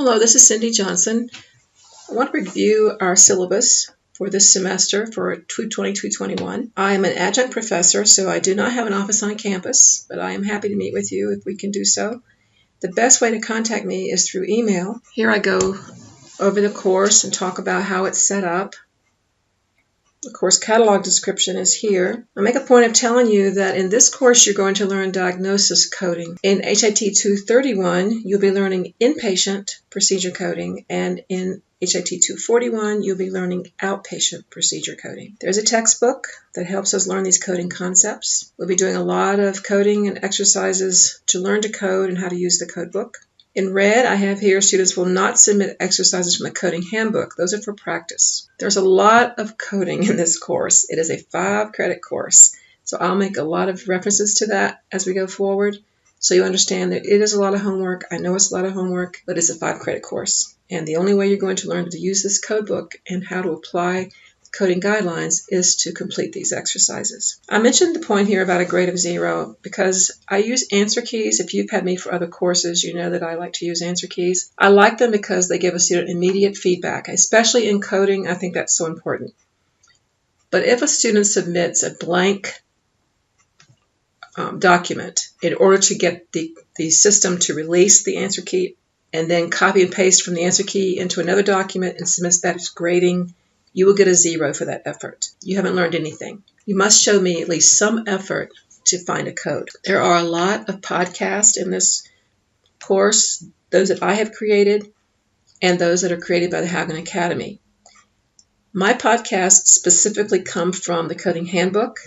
Hello, this is Cindy Johnson. I want to review our syllabus for this semester for 220-221. I am an adjunct professor, so I do not have an office on campus, but I am happy to meet with you if we can do so. The best way to contact me is through email. Here I go over the course and talk about how it's set up. The course catalog description is here. I make a point of telling you that in this course you're going to learn diagnosis coding. In HIT231 you'll be learning inpatient procedure coding, and in HIT241 you'll be learning outpatient procedure coding. There's a textbook that helps us learn these coding concepts. We'll be doing a lot of coding and exercises to learn to code and how to use the code book. In red, I have here students will not submit exercises from the coding handbook. Those are for practice. There's a lot of coding in this course. It is a 5-credit course, so I'll make a lot of references to that as we go forward, so you understand that it is a lot of homework. I know it's a lot of homework, but it's a 5-credit course. And the only way you're going to learn to use this code book and how to apply coding guidelines is to complete these exercises. I mentioned the point here about a grade of 0 because I use answer keys. If you've had me for other courses, you know that I like to use answer keys. I like them because they give a student immediate feedback, especially in coding. I think that's so important. But if a student submits a blank document in order to get the system to release the answer key and then copy and paste from the answer key into another document and submits that as grading, you will get a 0 for that effort. You haven't learned anything. You must show me at least some effort to find a code. There are a lot of podcasts in this course, those that I have created and those that are created by the Haugen Academy. My podcasts specifically come from the coding handbook,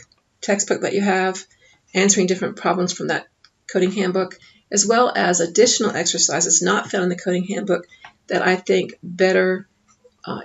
textbook that you have, answering different problems from that coding handbook, as well as additional exercises not found in the coding handbook that I think better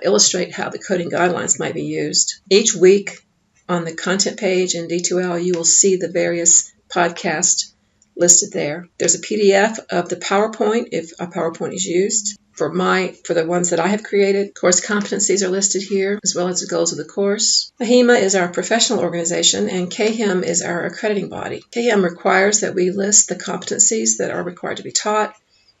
illustrate how the coding guidelines might be used. Each week on the content page in D2L, you will see the various podcasts listed there. There's a PDF of the PowerPoint if a PowerPoint is used. For the ones that I have created, course competencies are listed here, as well as the goals of the course. AHIMA is our professional organization, and KHIM is our accrediting body. KHIM requires that we list the competencies that are required to be taught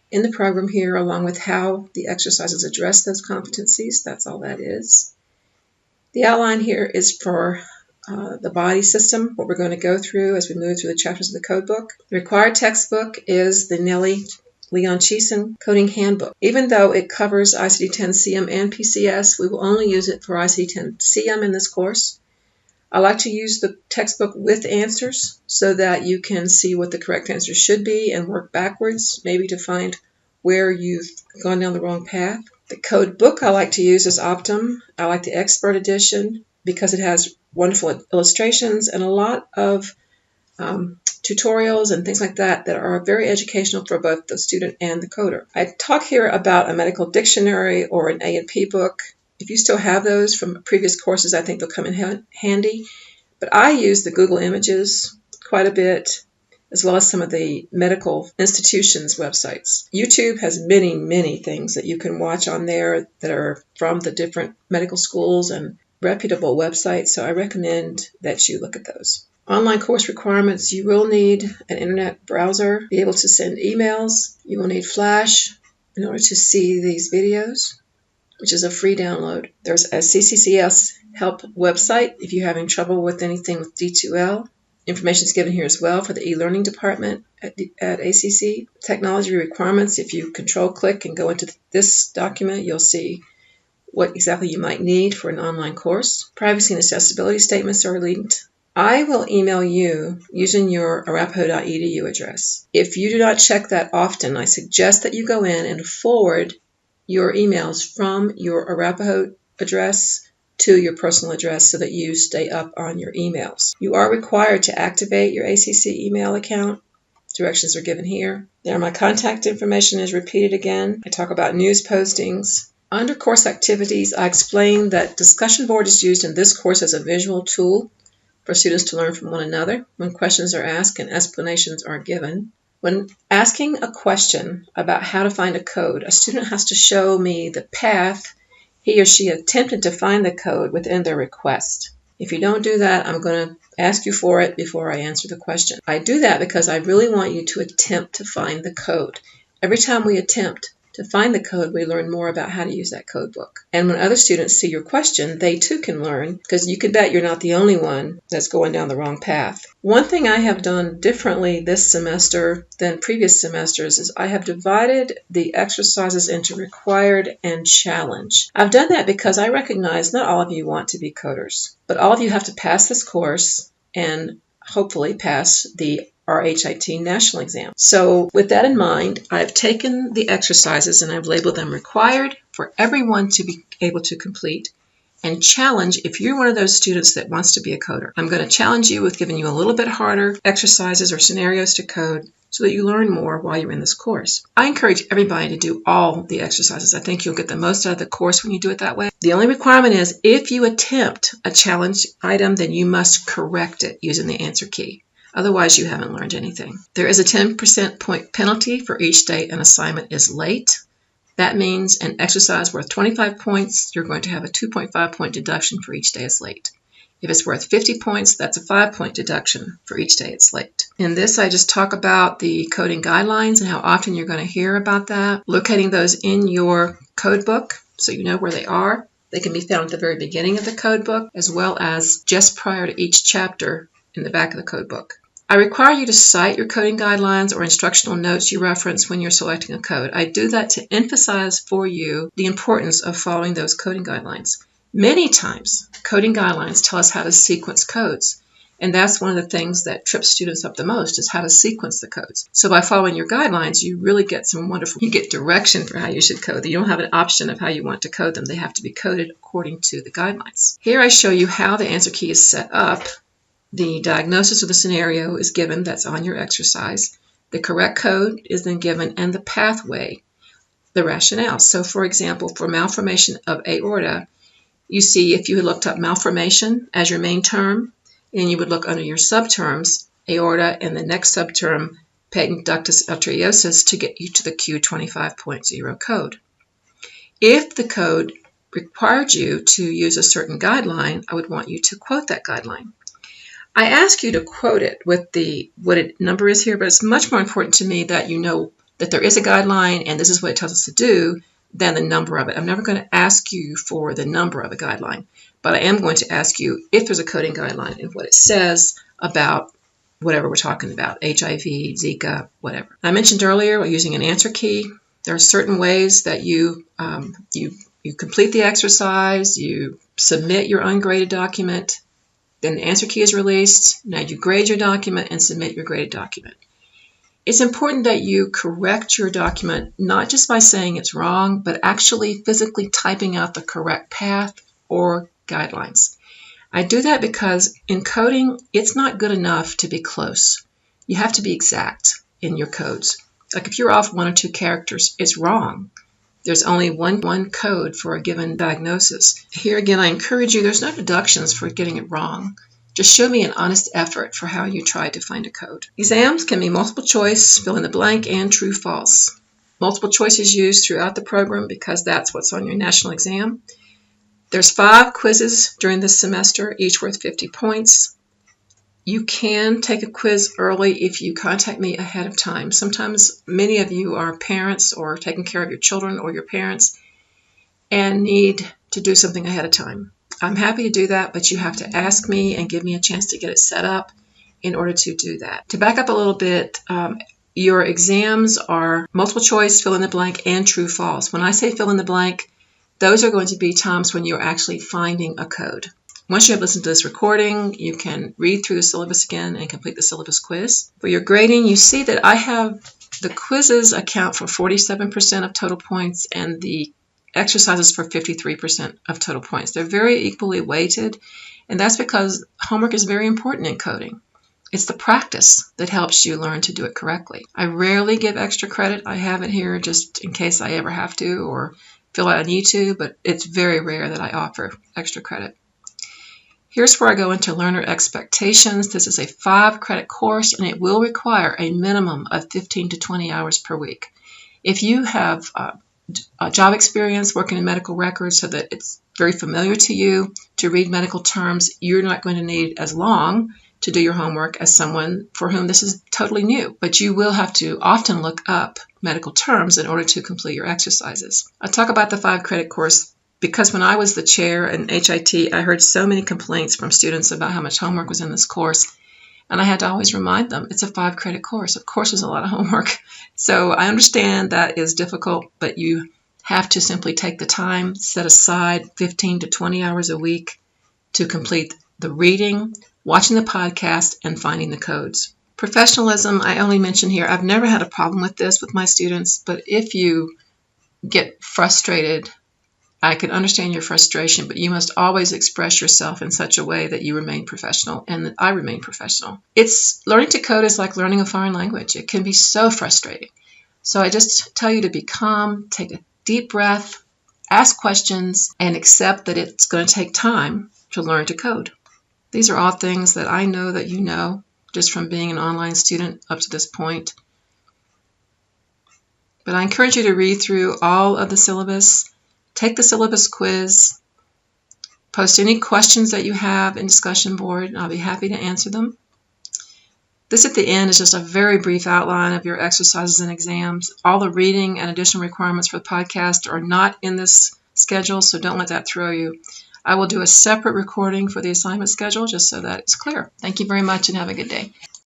in the program here, along with how the exercises address those competencies. That's all that is. The outline here is for the body system, what we're going to go through as we move through the chapters of the code book. The required textbook is the Nellie Leon Cheeson Coding Handbook. Even though it covers ICD-10 CM and PCS, we will only use it for ICD-10 CM in this course. I like to use the textbook with answers so that you can see what the correct answer should be and work backwards, maybe to find where you've gone down the wrong path. The code book I like to use is Optum. I like the Expert Edition because it has wonderful illustrations and a lot of tutorials and things like that that are very educational for both the student and the coder. I talk here about a medical dictionary or an A&P book. If you still have those from previous courses, I think they'll come in handy. But I use the Google Images quite a bit, as well as some of the medical institutions' websites. YouTube has many, many things that you can watch on there that are from the different medical schools and reputable websites, so I recommend that you look at those. Online course requirements: you will need an internet browser, be able to send emails. You will need Flash in order to see these videos, which is a free download. There's a CCCS help website if you're having trouble with anything with D2L. Information is given here as well for the e-learning department at ACC. Technology requirements: if you control-click and go into this document, you'll see what exactly you might need for an online course. Privacy and accessibility statements are linked. I will email you using your arapahoe.edu address. If you do not check that often, I suggest that you go in and forward your emails from your Arapahoe address to your personal address so that you stay up on your emails. You are required to activate your ACC email account. Directions are given here. There, my contact information is repeated again. I talk about news postings. Under course activities, I explain that discussion board is used in this course as a visual tool for students to learn from one another when questions are asked and explanations are given. When asking a question about how to find a code, a student has to show me the path he or she attempted to find the code within their request. If you don't do that, I'm going to ask you for it before I answer the question. I do that because I really want you to attempt to find the code. Every time we attempt, To find the code, we learn more about how to use that code book. And when other students see your question, they too can learn, because you can bet you're not the only one that's going down the wrong path. One thing I have done differently this semester than previous semesters is I have divided the exercises into required and challenge. I've done that because I recognize not all of you want to be coders, but all of you have to pass this course and hopefully pass the HIT national exam. So with that in mind, I've taken the exercises and I've labeled them required for everyone to be able to complete, and challenge if you're one of those students that wants to be a coder. I'm going to challenge you with giving you a little bit harder exercises or scenarios to code so that you learn more while you're in this course. I encourage everybody to do all the exercises. I think you'll get the most out of the course when you do it that way. The only requirement is if you attempt a challenge item, then you must correct it using the answer key. Otherwise, you haven't learned anything. There is a 10% point penalty for each day an assignment is late. That means an exercise worth 25 points, you're going to have a 2.5 point deduction for each day it's late. If it's worth 50 points, that's a 5-point deduction for each day it's late. In this, I just talk about the coding guidelines and how often you're going to hear about that. Locating those in your code book so you know where they are. They can be found at the very beginning of the code book as well as just prior to each chapter in the back of the code book. I require you to cite your coding guidelines or instructional notes you reference when you're selecting a code. I do that to emphasize for you the importance of following those coding guidelines. Many times, coding guidelines tell us how to sequence codes, and that's one of the things that trips students up the most is how to sequence the codes. So by following your guidelines, you really get you get direction for how you should code. You don't have an option of how you want to code them. They have to be coded according to the guidelines. Here I show you how the answer key is set up. The diagnosis of the scenario is given, that's on your exercise. The correct code is then given, and the pathway, the rationale. So for example, for malformation of aorta, you see if you had looked up malformation as your main term, and you would look under your subterms, aorta, and the next subterm, patent ductus arteriosus, to get you to the Q25.0 code. If the code required you to use a certain guideline, I would want you to quote that guideline. I ask you to quote it with what its number is here, but it's much more important to me that you know that there is a guideline and this is what it tells us to do than the number of it. I'm never going to ask you for the number of a guideline, but I am going to ask you if there's a coding guideline and what it says about whatever we're talking about, HIV, Zika, whatever. I mentioned earlier we're using an answer key. There are certain ways that you complete the exercise, you submit your ungraded document, then the answer key is released. Now you grade your document and submit your graded document. It's important that you correct your document not just by saying it's wrong, but actually physically typing out the correct path or guidelines. I do that because in coding, it's not good enough to be close. You have to be exact in your codes. Like if you're off 1 or 2 characters, it's wrong. There's only one code for a given diagnosis. Here again, I encourage you, there's no deductions for getting it wrong. Just show me an honest effort for how you tried to find a code. Exams can be multiple choice, fill in the blank, and true false. Multiple choice is used throughout the program because that's what's on your national exam. There's 5 quizzes during this semester, each worth 50 points. You can take a quiz early if you contact me ahead of time. Sometimes many of you are parents or taking care of your children or your parents and need to do something ahead of time. I'm happy to do that, but you have to ask me and give me a chance to get it set up in order to do that. To back up a little bit, your exams are multiple choice, fill in the blank, and true false. When I say fill in the blank, those are going to be times when you're actually finding a code. Once you have listened to this recording, you can read through the syllabus again and complete the syllabus quiz. For your grading, you see that I have the quizzes account for 47% of total points and the exercises for 53% of total points. They're very equally weighted, and that's because homework is very important in coding. It's the practice that helps you learn to do it correctly. I rarely give extra credit. I have it here just in case I ever have to or feel like I need to, but it's very rare that I offer extra credit. Here's where I go into learner expectations. This is a 5-credit course, and it will require a minimum of 15 to 20 hours per week. If you have job experience working in medical records so that it's very familiar to you to read medical terms, you're not going to need as long to do your homework as someone for whom this is totally new. But you will have to often look up medical terms in order to complete your exercises. I talk about the 5-credit course because when I was the chair in HIT, I heard so many complaints from students about how much homework was in this course. And I had to always remind them, it's a 5-credit course. Of course, there's a lot of homework. So I understand that is difficult, but you have to simply take the time, set aside 15 to 20 hours a week to complete the reading, watching the podcast, and finding the codes. Professionalism, I only mention here, I've never had a problem with this with my students, but if you get frustrated, I can understand your frustration, but you must always express yourself in such a way that you remain professional and that I remain professional. Learning to code is like learning a foreign language. It can be so frustrating. So I just tell you to be calm, take a deep breath, ask questions, and accept that it's going to take time to learn to code. These are all things that I know that you know just from being an online student up to this point. But I encourage you to read through all of the syllabus. Take the syllabus quiz, post any questions that you have in discussion board, and I'll be happy to answer them. This at the end is just a very brief outline of your exercises and exams. All the reading and additional requirements for the podcast are not in this schedule, so don't let that throw you. I will do a separate recording for the assignment schedule just so that it's clear. Thank you very much and have a good day.